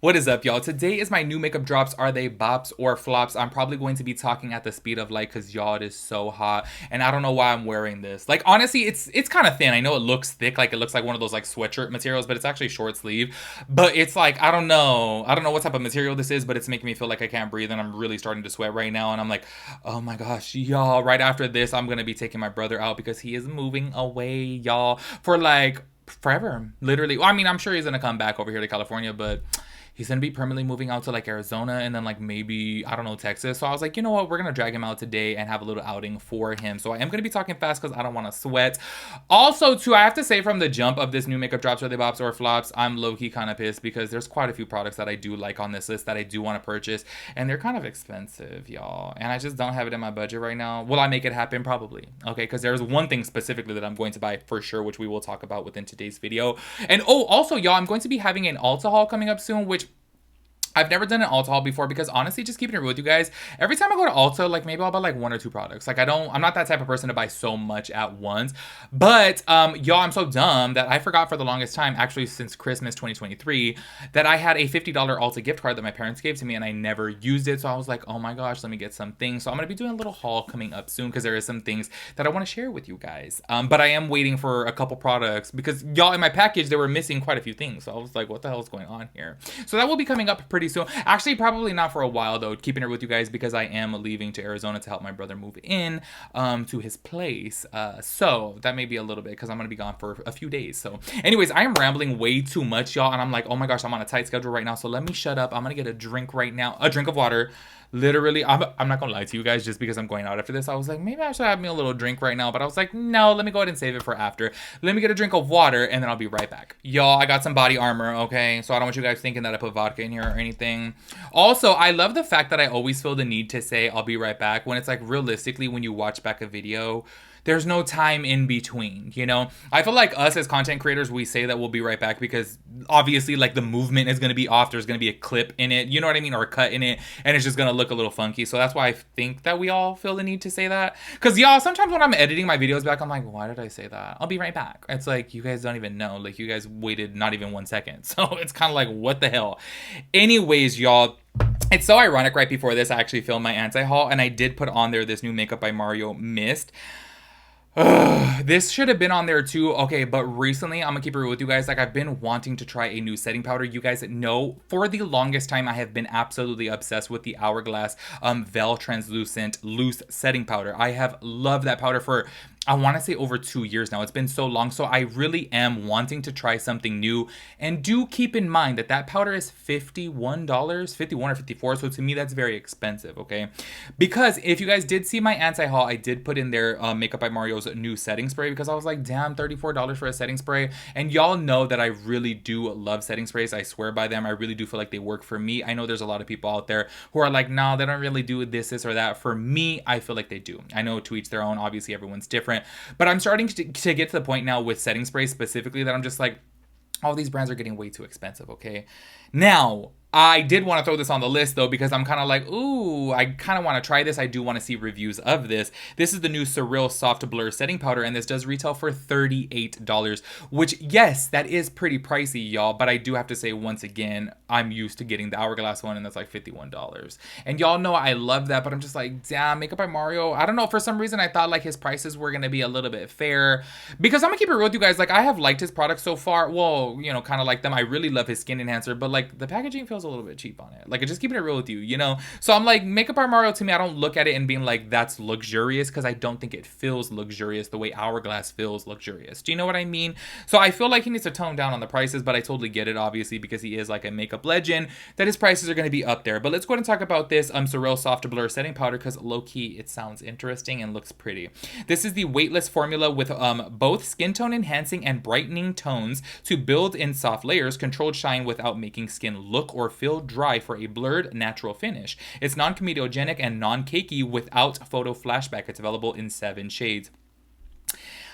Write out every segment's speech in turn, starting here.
What is up, y'all? Today is my new makeup drops. Are they bops or flops? I'm probably going to be talking at the speed of light because y'all, it is so hot. And I don't know why I'm wearing this. Like, honestly, it's kind of thin. I know it looks thick, like it looks like one of those like sweatshirt materials, but it's actually short sleeve. But it's like, I don't know. I don't know what type of material this is, but it's making me feel like I can't breathe and I'm really starting to sweat right now. And I'm like, oh my gosh, y'all, right after this, I'm going to be taking my brother out because he is moving away, y'all, for like forever. Literally. Well, I mean, I'm sure he's going to come back over here to California, but he's gonna be permanently moving out to like Arizona and then like maybe, I don't know, Texas. So I was like, you know what, we're gonna drag him out today and have a little outing for him. So I am gonna be talking fast because I don't want to sweat. Also, too, I have to say from the jump of this new makeup drops, are they bops or flops, I'm low-key kind of pissed because there's quite a few products that I do like on this list that I do want to purchase, and they're kind of expensive, y'all, and I just don't have it in my budget right now. Will I make it happen? Probably. Okay, because there's one thing specifically that I'm going to buy for sure, which we will talk about within today's video. And oh, also, y'all, I'm going to be having an Ulta haul coming up soon, which I've never done an Ulta haul before because honestly, just keeping it real with you guys, every time I go to Ulta, like maybe I'll buy like one or two products. Like I'm not that type of person to buy so much at once. But y'all, I'm so dumb that I forgot for the longest time, actually since Christmas 2023, that I had a $50 Ulta gift card that my parents gave to me and I never used it. So I was like, oh my gosh, let me get some things. So I'm gonna be doing a little haul coming up soon because there is some things that I want to share with you guys. But I am waiting for a couple products because y'all, in my package, they were missing quite a few things. So I was like, what the hell is going on here? So that will be coming up pretty soon. Actually, probably not for a while though, keeping it with you guys because I am leaving to Arizona to help my brother move in to his place. So that may be a little bit because I'm gonna be gone for a few days. So anyways, I am rambling way too much, y'all, and I'm like, oh my gosh, I'm on a tight schedule right now. So let me shut up. I'm gonna get a drink right now, a drink of water. Literally, I'm not gonna lie to you guys, just because I'm going out after this, I was like, maybe I should have me a little drink right now, but I was like, no, let me go ahead and save it for after. Let me get a drink of water and then I'll be right back. Y'all, I got some body armor, okay? So I don't want you guys thinking that I put vodka in here or anything. Also, I love the fact that I always feel the need to say I'll be right back when it's like realistically when you watch back a video, there's no time in between, you know? I feel like us as content creators, we say that we'll be right back because obviously like the movement is going to be off. There's going to be a clip in it, you know what I mean? Or a cut in it, and it's just going to look a little funky. So that's why I think that we all feel the need to say that. Because y'all, sometimes when I'm editing my videos back, I'm like, why did I say that? I'll be right back. It's like, you guys don't even know. Like, you guys waited not even 1 second. So it's kind of like, what the hell? Anyways, y'all, it's so ironic. Right before this, I actually filmed my anti-haul, and I did put on there this new Makeup by Mario mist. This should have been on there too. Okay, but recently, I'm gonna keep it real with you guys. Like, I've been wanting to try a new setting powder. You guys know for the longest time, I have been absolutely obsessed with the Hourglass Veil Translucent Loose Setting Powder. I have loved that powder for, I want to say, over 2 years now. It's been so long. So I really am wanting to try something new. And do keep in mind that that powder is $51, 51 or 54. So to me, that's very expensive, okay? Because if you guys did see my anti-haul, I did put in there Makeup by Mario's new setting spray because I was like, damn, $34 for a setting spray. And y'all know that I really do love setting sprays. I swear by them. I really do feel like they work for me. I know there's a lot of people out there who are like, nah, they don't really do this or that. For me, I feel like they do. I know to each their own. Obviously, everyone's different. But I'm starting to get to the point now with setting sprays specifically that I'm just like, all these brands are getting way too expensive, okay? Now, I did want to throw this on the list though because I'm kind of like, ooh, I kind of want to try this. I do want to see reviews of this. This is the new Surreal Soft Blur Setting Powder, and this does retail for $38, which, yes, that is pretty pricey, y'all, but I do have to say, once again, I'm used to getting the Hourglass one, and that's like $51. And y'all know I love that, but I'm just like, damn, Makeup by Mario, I don't know, for some reason I thought like his prices were going to be a little bit fair, because I'm going to keep it real with you guys, like, I have liked his products so far. Well, you know, kind of like them. I really love his skin enhancer, but like the packaging feels a little bit cheap on it. Like, just keeping it real with you, you know? So I'm like, Makeup by Mario, to me, I don't look at it and being like, that's luxurious, because I don't think it feels luxurious the way Hourglass feels luxurious. Do you know what I mean? So I feel like he needs to tone down on the prices, but I totally get it, obviously, because he is like a makeup legend, that his prices are going to be up there. But let's go ahead and talk about this Surreal Soft Blur Setting Powder, because low-key, it sounds interesting and looks pretty. This is the weightless formula with both skin tone enhancing and brightening tones to build in soft layers, controlled shine without making skin look or feel dry for a blurred, natural finish. It's non-comedogenic and non-cakey without photo flashback. It's available in 7 shades.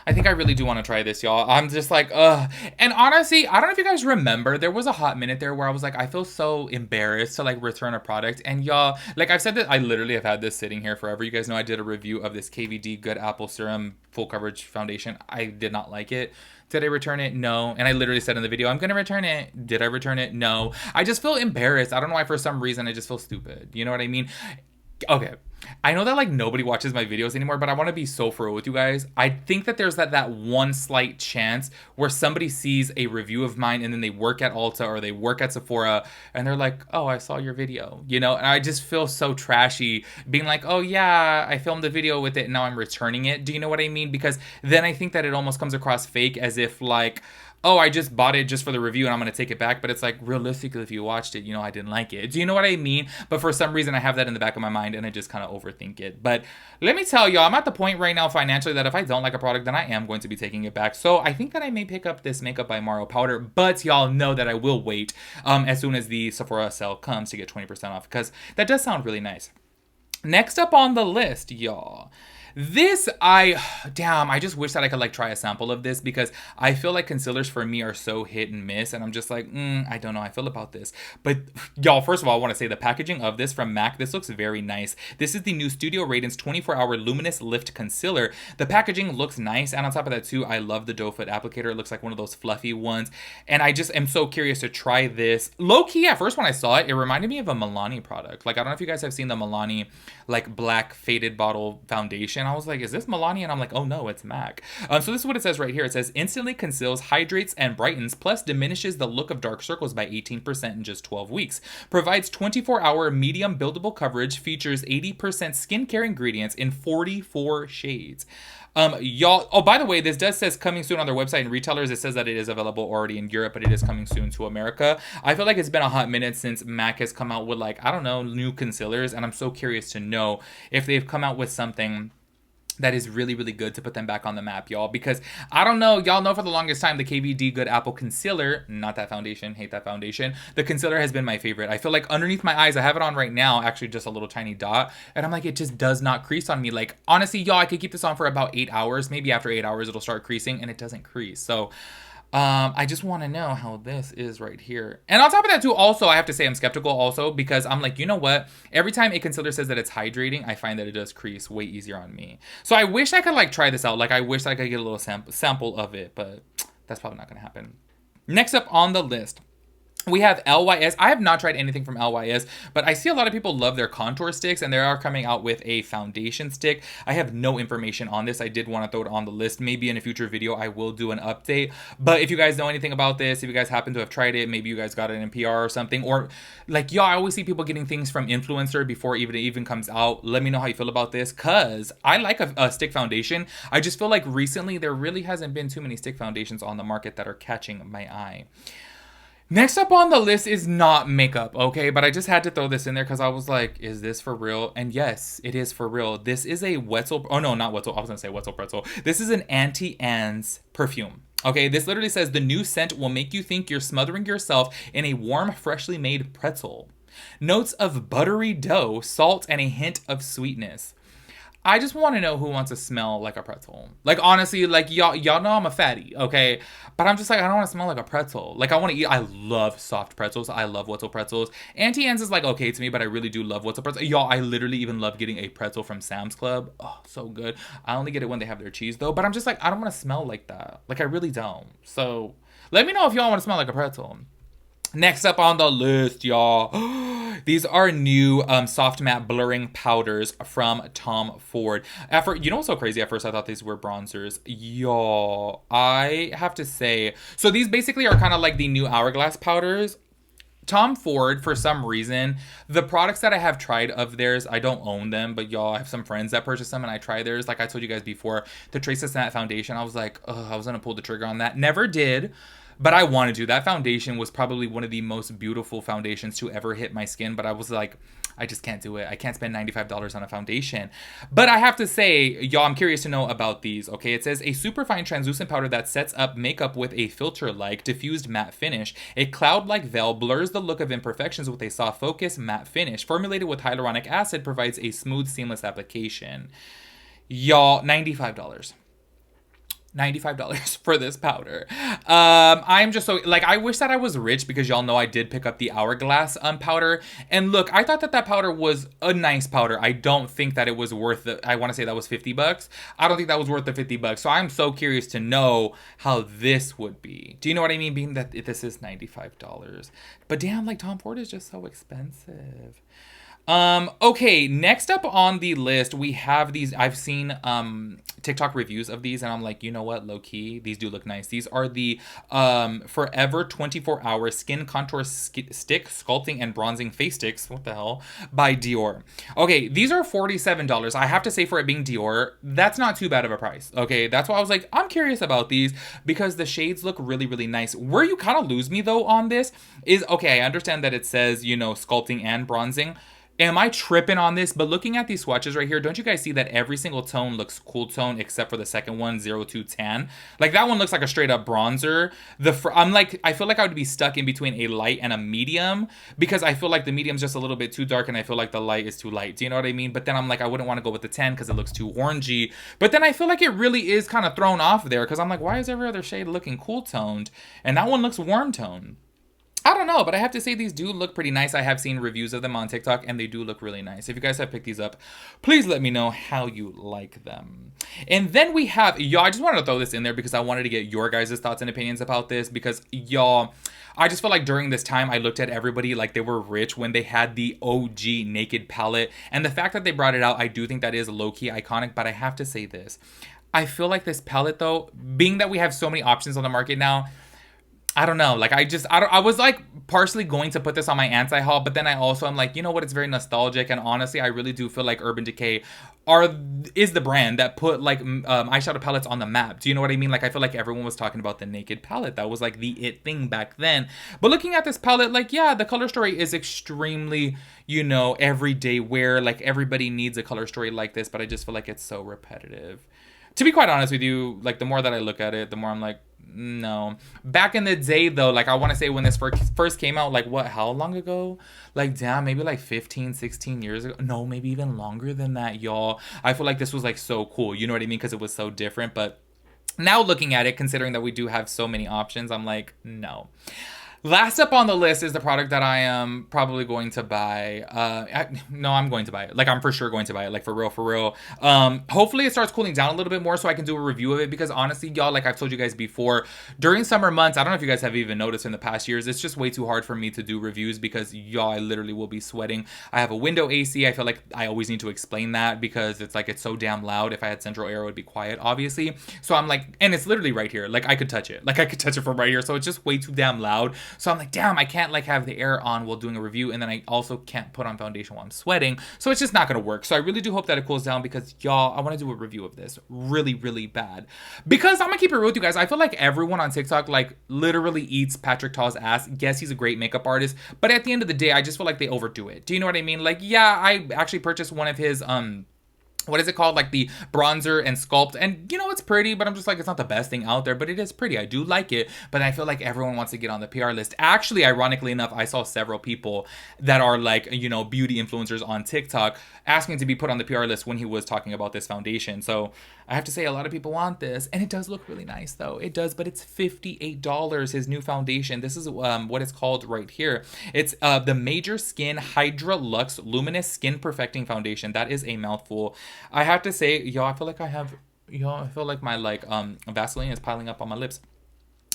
I think I really do want to try this, y'all. I'm just like, ugh. And honestly, I don't know if you guys remember, there was a hot minute there where I was like, I feel so embarrassed to like return a product. And y'all, like I've said that I literally have had this sitting here forever. You guys know I did a review of this KVD Good Apple Serum Full Coverage Foundation. I did not like it. Did I return it? No. And I literally said in the video, I'm going to return it. Did I return it? No. I just feel embarrassed. I don't know why, for some reason, I just feel stupid. You know what I mean? Okay. I know that like nobody watches my videos anymore, but I want to be so for real with you guys. I think that there's that one slight chance where somebody sees a review of mine and then they work at Ulta or they work at Sephora and they're like, oh, I saw your video, you know? And I just feel so trashy being like, oh yeah, I filmed a video with it and now I'm returning it. Do you know what I mean? Because then I think that it almost comes across fake, as if like, oh, I just bought it just for the review and I'm going to take it back. But it's like, realistically, if you watched it, you know I didn't like it. Do you know what I mean? But for some reason, I have that in the back of my mind and I just kind of overthink it. But let me tell y'all, I'm at the point right now financially that if I don't like a product, then I am going to be taking it back. So I think that I may pick up this Makeup by Maro powder. But y'all know that I will wait as soon as the Sephora sale comes to get 20% off, because that does sound really nice. Next up on the list, y'all. This, I just wish that I could like try a sample of this, because I feel like concealers for me are so hit and miss, and I'm just like, I don't know how I feel about this. But y'all, first of all, I want to say the packaging of this from MAC, this looks very nice. This is the new Studio Radiance 24-Hour Luminous Lift Concealer. The packaging looks nice, and on top of that too, I love the doe foot applicator. It looks like one of those fluffy ones, and I just am so curious to try this. Low-key, at first when I saw it, it reminded me of a Milani product. Like, I don't know if you guys have seen the Milani like black faded bottle foundation. I was like, is this Milani? And I'm like, oh no, it's MAC. So this is what it says right here. It says, instantly conceals, hydrates, and brightens, plus diminishes the look of dark circles by 18% in just 12 weeks. Provides 24-hour medium buildable coverage, features 80% skincare ingredients in 44 shades. Y'all, oh, by the way, this does says coming soon on their website and retailers. It says that it is available already in Europe, but it is coming soon to America. I feel like it's been a hot minute since MAC has come out with, like, I don't know, new concealers, and I'm so curious to know if they've come out with something that is really, really good to put them back on the map, y'all. Because I don't know, y'all know for the longest time, the KVD Good Apple Concealer, not that foundation, hate that foundation. The concealer has been my favorite. I feel like underneath my eyes, I have it on right now, actually just a little tiny dot. And I'm like, it just does not crease on me. Like, honestly, y'all, I could keep this on for about 8 hours. Maybe after 8 hours, it'll start creasing, and it doesn't crease. So I just want to know how this is right here. And on top of that too, also, I have to say I'm skeptical also, because I'm like, you know what? Every time a concealer says that it's hydrating, I find that it does crease way easier on me. So I wish I could like try this out. Like, I wish I could get a little sample of it, but that's probably not going to happen. Next up on the list, we have LYS. I have not tried anything from LYS, but I see a lot of people love their contour sticks, and they are coming out with a foundation stick. I have no information on this. I did want to throw it on the list. Maybe in a future video, I will do an update. But if you guys know anything about this, if you guys happen to have tried it, maybe you guys got it in PR or something, or like, y'all, I always see people getting things from influencer before it even comes out. Let me know how you feel about this, because I like a stick foundation. I just feel like recently there really hasn't been too many stick foundations on the market that are catching my eye. Next up on the list is not makeup, okay? But I just had to throw this in there because I was like, is this for real? And yes, it is for real. This is a Wetzel, oh no, not Wetzel, I was gonna say Wetzel Pretzel. This is an Auntie Anne's perfume. Okay, this literally says the new scent will make you think you're smothering yourself in a warm, freshly made pretzel. Notes of buttery dough, salt, and a hint of sweetness. I just want to know who wants to smell like a pretzel. Like, honestly, like, y'all know I'm a fatty, okay? But I'm just like, I don't want to smell like a pretzel. Like, I want to eat, I love soft pretzels. I love Wetzel pretzels. Auntie Anne's is like okay to me, but I really do love Wetzel pretzels. Y'all, I literally even love getting a pretzel from Sam's Club. Oh, so good. I only get it when they have their cheese, though. But I'm just like, I don't want to smell like that. Like, I really don't. So, let me know if y'all want to smell like a pretzel. Next up on the list, y'all, these are new soft matte blurring powders from Tom Ford. You know what's so crazy? At first, I thought these were bronzers. Y'all, I have to say, so these basically are kind of like the new Hourglass powders. Tom Ford, for some reason, the products that I have tried of theirs, I don't own them, but y'all, I have some friends that purchase them and I try theirs. Like I told you guys before, the Trace Matte Foundation, I was like, I was going to pull the trigger on that. Never did. But I wanted to. That foundation was probably one of the most beautiful foundations to ever hit my skin. But I was like, I just can't do it. I can't spend $95 on a foundation. But I have to say, y'all, I'm curious to know about these, okay? It says, a superfine translucent powder that sets up makeup with a filter-like diffused matte finish. A cloud-like veil blurs the look of imperfections with a soft focus matte finish. Formulated with hyaluronic acid, provides a smooth, seamless application. Y'all, $95. $95 for this powder. I'm just so like, I wish that I was rich because y'all know I did pick up the Hourglass powder. And look, I thought that that powder was a nice powder. I don't think that it was worth the, I want to say that was $50. I don't think that was worth the $50. So I'm so curious to know how this would be. Do you know what I mean? Being that this is $95. But damn, like Tom Ford is just so expensive. Okay, next up on the list, we have these. I've seen TikTok reviews of these, and I'm like, you know what, low key, these do look nice. These are the Forever 24-hour skin contour stick sculpting and bronzing face sticks. What the hell? By Dior. Okay, these are $47. I have to say, for it being Dior, that's not too bad of a price. Okay, that's why I was like, I'm curious about these because the shades look really, really nice. Where you kind of lose me though on this is, okay, I understand that it says, you know, sculpting and bronzing. Am I tripping on this? But looking at these swatches right here, don't you guys see that every single tone looks cool tone except for the second one, 02 Tan? Like that one looks like a straight up bronzer. I'm like, I feel like I would be stuck in between a light and a medium because I feel like the medium's just a little bit too dark and I feel like the light is too light. Do you know what I mean? But then I'm like, I wouldn't want to go with the 10 because it looks too orangey. But then I feel like it really is kind of thrown off there because I'm like, why is every other shade looking cool toned? And that one looks warm toned. I don't know, but I have to say these do look pretty nice. I have seen reviews of them on TikTok, and they do look really nice. If you guys have picked these up, please let me know how you like them. And then we have, y'all, I just wanted to throw this in there because I wanted to get your guys' thoughts and opinions about this because, y'all, I just feel like during this time, I looked at everybody like they were rich when they had the OG Naked palette. And the fact that they brought it out, I do think that is low-key iconic, but I have to say this. I feel like this palette, though, being that we have so many options on the market now, I don't know. Like, I was like partially going to put this on my anti-haul, but then I also am like, you know what? It's very nostalgic. And honestly, I really do feel like Urban Decay is the brand that put like eyeshadow palettes on the map. Do you know what I mean? Like, I feel like everyone was talking about the Naked palette. That was like the it thing back then. But looking at this palette, like, yeah, the color story is extremely, you know, everyday wear. Like, everybody needs a color story like this, but I just feel like it's so repetitive. To be quite honest with you, like, the more that I look at it, the more I'm like, no. Back in the day, though, like, I want to say when this first came out, like, what, how long ago? Like, damn, maybe like 15, 16 years ago. No, maybe even longer than that, y'all. I feel like this was, like, so cool. You know what I mean? Because it was so different. But now looking at it, considering that we do have so many options, I'm like, no. Last up on the list is the product that I am probably going to buy. I'm going to buy it. Like, I'm for sure going to buy it. Like, for real, for real. Hopefully it starts cooling down a little bit more so I can do a review of it. Because honestly, y'all, like I've told you guys before, during summer months, I don't know if you guys have even noticed in the past years, it's just way too hard for me to do reviews because, y'all, I literally will be sweating. I have a window AC. I feel like I always need to explain that because it's like, it's so damn loud. If I had central air, it would be quiet, obviously. So I'm like, and it's literally right here. Like, I could touch it. Like, I could touch it from right here. So it's just way too damn loud. So I'm like, damn, I can't like have the air on while doing a review, and then I also can't put on foundation while I'm sweating, so it's just not gonna work. So I really do hope that it cools down because, y'all, I want to do a review of this really, really bad. Because I'm gonna keep it real with you guys, I feel like everyone on TikTok like literally eats Patrick Ta's ass. Yes, he's a great makeup artist, but at the end of the day, I just feel like they overdo it. Do you know what I mean? Like, yeah, I actually purchased one of his what is it called? Like the bronzer and sculpt. And, you know, it's pretty, but I'm just like, it's not the best thing out there, but it is pretty. I do like it, but I feel like everyone wants to get on the PR list. Actually, ironically enough, I saw several people that are like, you know, beauty influencers on TikTok asking to be put on the PR list when he was talking about this foundation. So I have to say a lot of people want this, and it does look really nice though. It does, but it's $58, his new foundation. This is what it's called right here. It's the Major Skin Hydra Luxe Luminous Skin Perfecting Foundation. That is a mouthful. I have to say, y'all, I feel like my like Vaseline is piling up on my lips.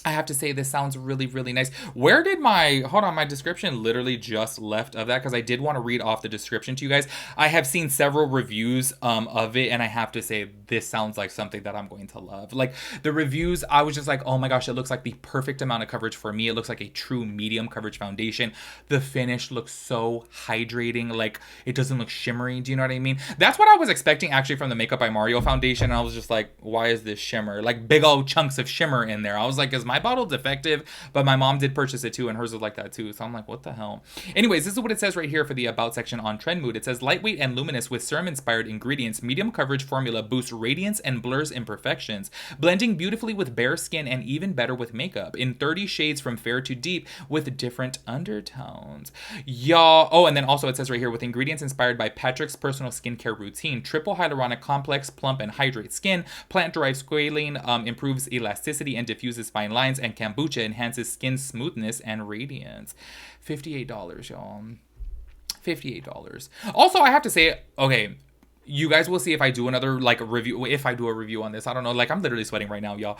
I have to say, this sounds really, really nice. Where did my description literally just left of that? Because I did want to read off the description to you guys. I have seen several reviews of it, and I have to say, this sounds like something that I'm going to love. Like, the reviews, I was just like, oh my gosh, it looks like the perfect amount of coverage for me. It looks like a true medium coverage foundation. The finish looks so hydrating. Like, it doesn't look shimmery. Do you know what I mean? That's what I was expecting, actually, from the Makeup by Mario foundation. And I was just like, why is this shimmer? Like, big old chunks of shimmer in there. I was like, is my bottle defective, but my mom did purchase it too, and hers was like that too. So I'm like, what the hell? Anyways, this is what it says right here for the about section on Trend Mood. It says lightweight and luminous with serum inspired ingredients, medium coverage formula boosts radiance and blurs imperfections, blending beautifully with bare skin and even better with makeup in 30 shades from fair to deep with different undertones. Y'all, oh, and then also it says right here with ingredients inspired by Patrick's personal skincare routine, triple hyaluronic complex, plump and hydrate skin, plant-derived squalene improves elasticity and diffuses fine lines, and kombucha enhances skin smoothness and radiance. $58, y'all. $58. Also, I have to say, okay, you guys will see if I do another like review, if I do a review on this. I don't know, like I'm literally sweating right now, y'all.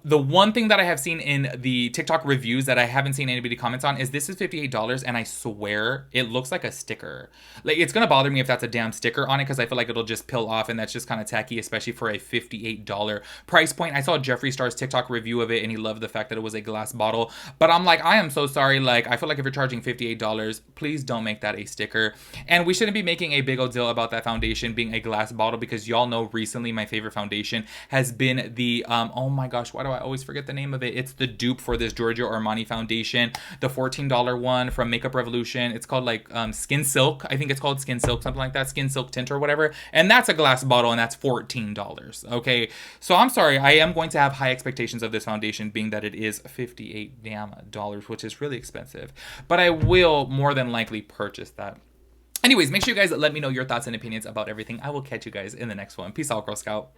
The one thing that I have seen in the TikTok reviews that I haven't seen anybody comments on is this is $58, and I swear it looks like a sticker. Like, it's gonna bother me if that's a damn sticker on it, because I feel like it'll just peel off, and that's just kind of tacky, especially for a $58 price point. I saw Jeffree Star's TikTok review of it, and he loved the fact that it was a glass bottle, but I'm like, I am so sorry. Like, I feel like if you're charging $58, please don't make that a sticker. And we shouldn't be making a big old deal about that foundation being a glass bottle, because y'all know recently my favorite foundation has been the oh my gosh, why do I always forget the name of it? It's the dupe for this Giorgio Armani foundation, the $14 one from Makeup Revolution. It's called like Skin Silk. I think it's called Skin Silk, something like that, Skin Silk tint or whatever, and that's a glass bottle, and that's $14. Okay, so I'm sorry, I am going to have high expectations of this foundation, being that it is $58 damn dollars, which is really expensive, but I will more than likely purchase that. Anyways, make sure you guys let me know your thoughts and opinions about everything. I will catch you guys in the next one. Peace out, Girl Scout.